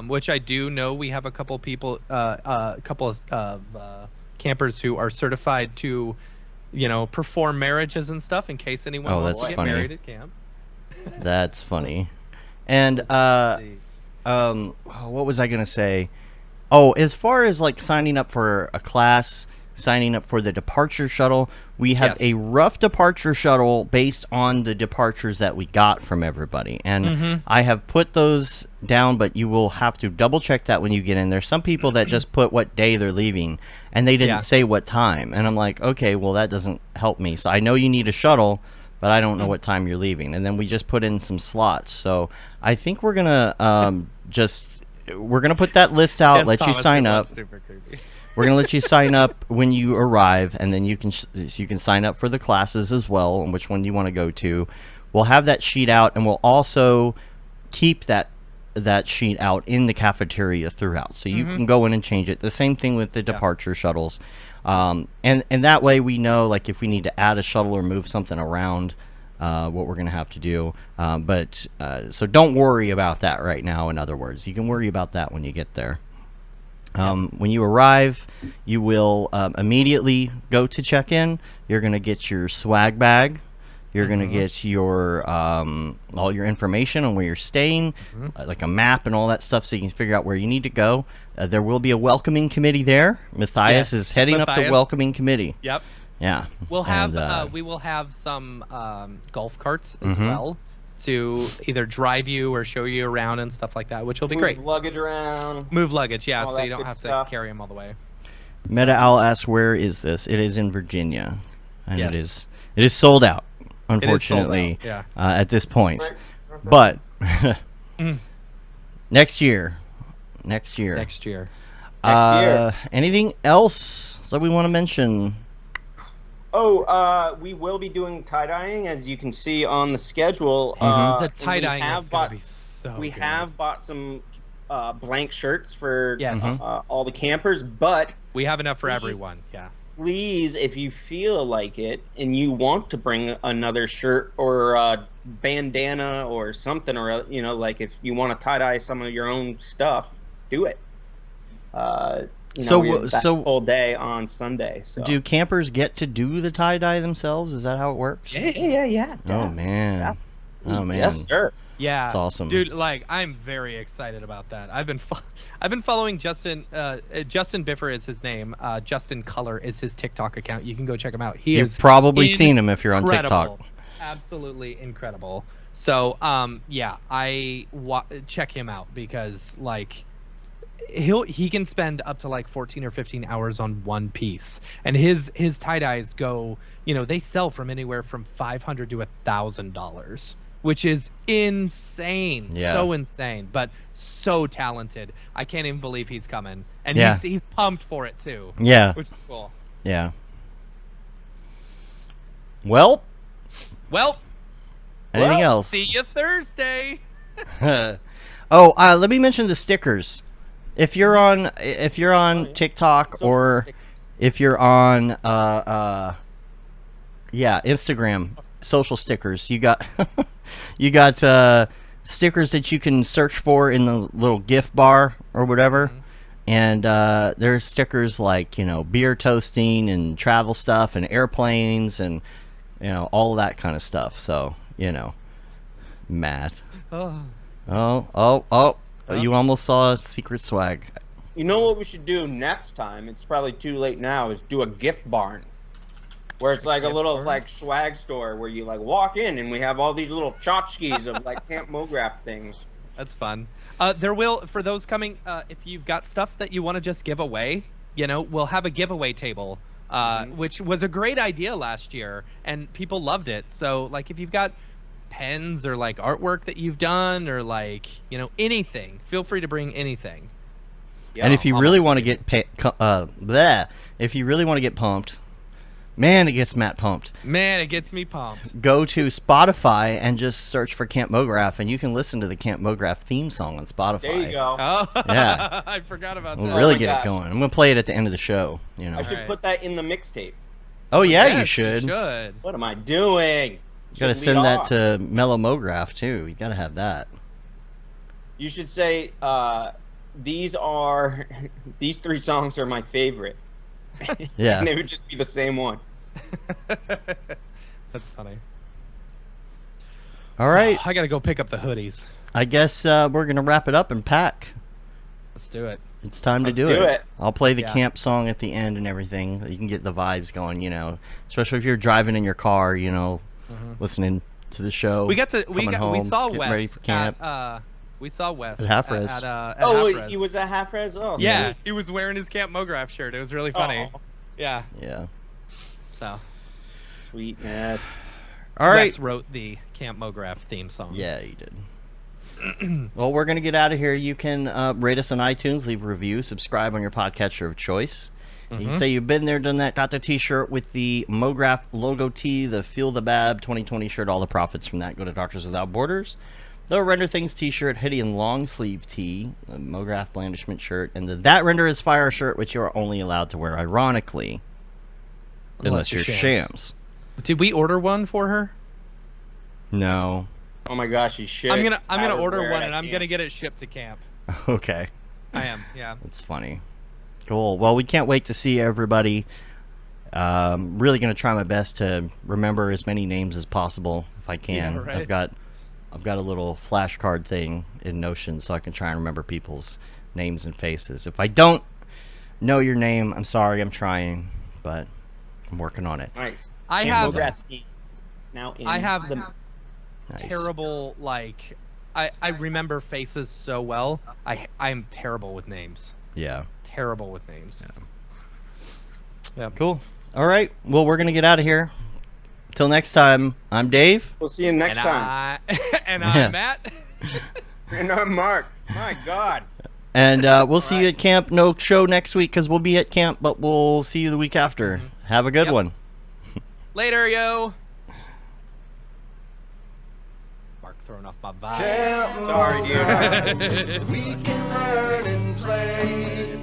B: which I do know we have a couple people, a couple of campers who are certified to, perform marriages and stuff in case anyone wants to get married at camp.
A: That's funny. And what was I gonna say? Oh, as far as like signing up for a class, signing up for the departure shuttle, we have a rough departure shuttle based on the departures that we got from everybody. And I have put those down, but you will have to double check that when you get in. There's some people that just put what day they're leaving, and they didn't say what time. And I'm like, okay, well, that doesn't help me. So I know you need a shuttle, but I don't know what time you're leaving. And then we just put in some slots. So I think we're gonna we're gonna put that list out, let you sign up.
B: Super creepy.
A: We're gonna let you sign up when you arrive, and then you can sign up for the classes as well, and which one you want to go to. We'll have that sheet out, and we'll also keep that sheet out in the cafeteria throughout, so you can go in and change it. The same thing with the departure shuttles. And that way we know, like, if we need to add a shuttle or move something around, what we're going to have to do. So don't worry about that right now, in other words. You can worry about that when you get there. When you arrive, you will immediately go to check-in. You're going to get your swag bag. You're going to get your all your information on where you're staying, like a map and all that stuff, so you can figure out where you need to go. There will be a welcoming committee there. Matthias is heading up the welcoming committee.
B: Yep.
A: Yeah.
B: We'll have we will have some golf carts as well, to either drive you or show you around and stuff like that, which will be great.
C: Move luggage around.
B: Move luggage, yeah,
C: all
B: so
C: that
B: you don't
C: good
B: have
C: stuff.
B: to carry them all the way.
A: Meta Owl asks, where is this? It is in Virginia, and
B: Yes.
A: it is sold out,
B: It is sold
A: unfortunately,
B: out, yeah.
A: at this point.
C: Right.
A: But
B: Mm.
A: next year.
B: Next year.
C: Next year.
A: Anything else that we want to mention?
C: Oh, we will be doing tie-dyeing, as you can see on the schedule.
B: The
C: and
B: tie-dyeing
C: we have
B: is going
C: bought-
B: to be so
C: We
B: good.
C: have bought some blank shirts for
B: Yes.
C: all the campers, but
B: We have enough for
C: Please.
B: everyone, yeah.
C: please, if you feel like it and you want to bring another shirt or a bandana or something, or like if you want to tie-dye some of your own stuff, do it. We're back full day on Sunday. So.
A: Do campers get to do the tie-dye themselves? Is that how it works?
C: Yeah.
A: Oh, man.
C: Yeah.
A: Oh, man.
C: Yes, sir.
B: Yeah,
A: That's awesome.
B: dude. Like, I'm very excited about that. I've been following Justin. Justin Biffer is his name. Justin Color is his TikTok account. You can go check him out. He
A: You've
B: is
A: probably seen him if you're on
B: incredible.
A: TikTok.
B: Absolutely incredible. So, yeah, check him out because like he can spend up to like 14 or 15 hours on one piece, and his tie-dyes go. They sell from anywhere from $500 to $1,000. Which is insane,
A: Yeah.
B: so insane, but so talented. I can't even believe he's coming, and
A: Yeah.
B: he's pumped for it too.
A: Yeah.
B: Which is cool.
A: Yeah. Well,
B: Well,
A: anything else?
B: see you Thursday.
A: Let me mention the stickers. If you're on
C: yeah.
A: TikTok
C: Social
A: or
C: stickers.
A: if you're on Instagram, social stickers, you got stickers that you can search for in the little gift bar or whatever. And there's stickers like, beer toasting and travel stuff and airplanes and all of that kind of stuff. So, Matt. Oh, you almost saw secret swag.
C: You know what we should do next time? It's probably too late now. Is do a gift barn, where it's like a little like swag store where you like walk in and we have all these little tchotchkes of like Camp Mograph things.
B: That's fun. There will, for those coming, if you've got stuff that you want to just give away, we'll have a giveaway table, which was a great idea last year, and people loved it. So, like, if you've got pens or like artwork that you've done or like anything, feel free to bring anything.
A: And if you really want to get if you really want to get pumped, man, it gets Matt pumped.
B: Man, it gets me pumped.
A: Go to Spotify and just search for Camp Mograph, and you can listen to the Camp Mograph theme song on Spotify.
C: There you go.
B: Oh,
A: Yeah.
B: I forgot about
A: We'll
B: that.
A: really
C: my
A: get
C: gosh.
A: it going. I'm gonna play it at the end of the show.
C: I should
B: Alright.
C: put that in the mixtape.
A: Oh yeah,
B: Yes,
A: you should.
C: What am I doing?
A: You gotta
C: Should
A: send
C: lead
A: that
C: off.
A: to Mellow Mograph too. You gotta have that.
C: You should say these three songs are my favorite.
A: Yeah.
C: And they would just be the same one.
B: That's funny.
A: All right.
B: I gotta go pick up the hoodies.
A: I guess we're gonna wrap it up and pack.
B: Let's do it.
A: It's time
C: Let's
A: to
C: do
A: do
C: it.
A: I'll play the
B: Yeah.
A: camp song at the end and everything. You can get the vibes going, especially if you're driving in your car, listening to the show.
B: We
A: coming home,
B: we saw
A: getting
B: Wes
A: ready for camp.
B: we saw Wes
A: At Half Res.
B: at
C: Oh,
B: Half Res.
C: he was at Half Res? Oh,
B: Yeah,
C: sweet.
B: he was wearing his Camp Mograph shirt. It was really funny.
C: Oh,
B: Yeah.
A: Yeah.
B: So
C: sweetness.
A: All right.
B: Wes wrote the Camp Mograph theme song.
A: Yeah, you did. Well, we're going to get out of here. You can rate us on iTunes, leave a review, subscribe on your podcatcher of choice. You can say you've been there, done that, got the t-shirt with the Mograph logo tee, the Feel the Bab 2020 shirt, all the profits from that go to Doctors Without Borders. The Render Things t-shirt, hoodie and long sleeve tee, the Mograph blandishment shirt, and the That Render is Fire shirt, which you are only allowed to wear ironically, unless you're Shams.
B: Did we order one for her?
A: No.
C: Oh my gosh, you should.
B: I'm gonna
C: I would
B: order
C: wear
B: one
C: it
B: and
C: at
B: I'm
C: camp.
B: gonna get it shipped to camp.
A: Okay.
B: I am. Yeah.
A: That's funny. Cool. Well, we can't wait to see everybody. Really going to try my best to remember as many names as possible if I can.
B: Yeah, right.
A: I've got a little flashcard thing in Notion so I can try and remember people's names and faces. If I don't know your name, I'm sorry. I'm trying, but I'm working on it.
C: Nice.
B: I
C: Camp
B: have
C: Mograph theme now in
B: I have
C: the
A: Nice.
B: terrible, like, I remember faces so well. I'm terrible with names.
A: Yeah.
B: Terrible with names. Yeah.
A: Cool. All right. Well, we're going to get out of here. Till next time, I'm Dave.
C: We'll see you next time.
B: I'm Matt.
C: And I'm Mark. My God.
A: And we'll see you at camp. No show next week because we'll be at camp, but we'll see you the week after. Have a good one.
B: Later, yo. Mark throwing off my vibe.
D: Camp
C: Sorry, dude.
D: We can learn and play.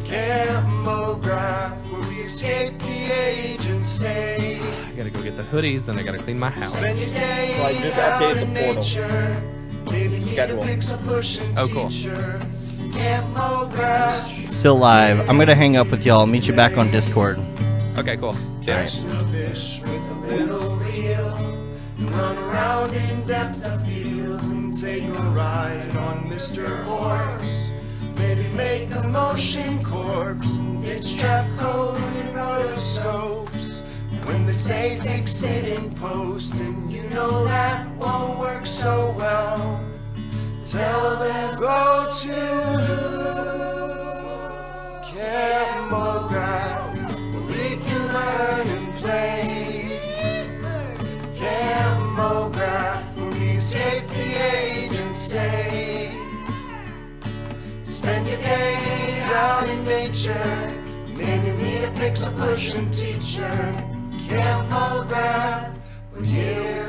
D: Camp Mograph, where we escape the age and stay.
B: I gotta go get the hoodies and I gotta clean my house.
D: Spend your day
C: So I just
D: out
C: updated
D: in
C: the portal.
D: nature. Maybe need
C: Schedule.
D: a fix a pushing
B: Oh, cool.
D: teacher. Camp Mograph.
A: Still live. I'm going to hang up with y'all. Meet you back on Discord.
B: Okay, cool. See ya.
D: Catch the fish with a little reel. Run around in depth of fields and take a ride on Mr. Horse. Maybe make a motion corpse and ditch trap code and rotoscopes. When they say fix it in post and you know that won't work so well, tell them go to Camp Mograph, where we can learn and play. Camp Mograph, where we escape the age and say, spend your days out in nature. Maybe meet a pixel pushing teacher. Camp Mograph, we're here